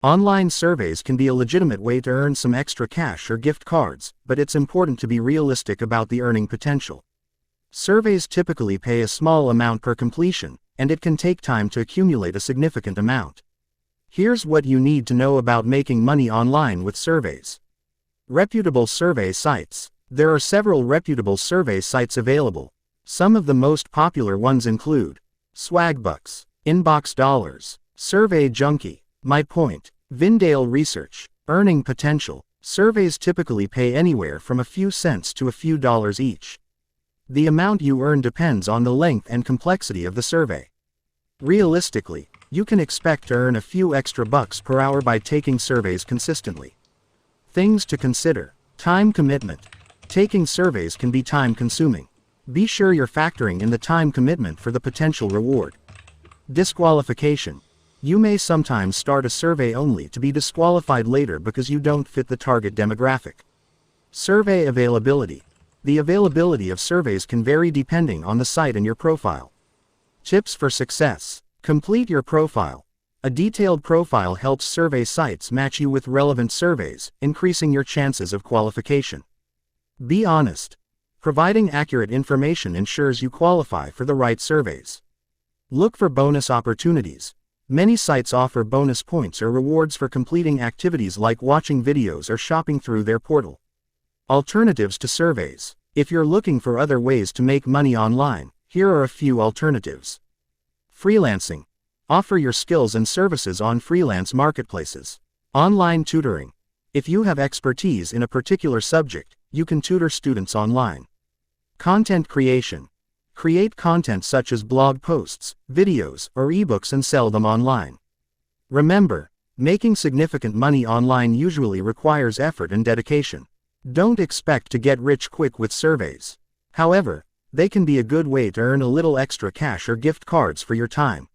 Online surveys can be a legitimate way to earn some extra cash or gift cards, but it's important to be realistic about the earning potential. Surveys typically pay a small amount per completion, and it can take time to accumulate a significant amount. Here's what you need to know about making money online with surveys. Reputable survey sites. There are several reputable survey sites available. Some of the most popular ones include Swagbucks, Inbox Dollars, Survey Junkie, MyPoint, Vindale Research. Earning potential. Surveys typically pay anywhere from a few cents to a few dollars each. The amount you earn depends on the length and complexity of the survey. Realistically, you can expect to earn a few extra bucks per hour by taking surveys consistently. Things to consider. Time commitment. Taking surveys can be time-consuming. Be sure you're factoring in the time commitment for the potential reward. Disqualification. You may sometimes start a survey only to be disqualified later because you don't fit the target demographic. Survey availability. The availability of surveys can vary depending on the site and your profile. Tips for success. Complete your profile. A detailed profile helps survey sites match you with relevant surveys, increasing your chances of qualification. Be honest. Providing accurate information ensures you qualify for the right surveys. Look for bonus opportunities. Many sites offer bonus points or rewards for completing activities like watching videos or shopping through their portal. Alternatives to surveys. If you're looking for other ways to make money online, here are a few alternatives. Freelancing. Offer your skills and services on freelance marketplaces. Online tutoring. If you have expertise in a particular subject, you can tutor students online. Content creation. Create content such as blog posts, videos, or ebooks and sell them online. Remember, making significant money online usually requires effort and dedication. Don't expect to get rich quick with surveys. However, they can be a good way to earn a little extra cash or gift cards for your time.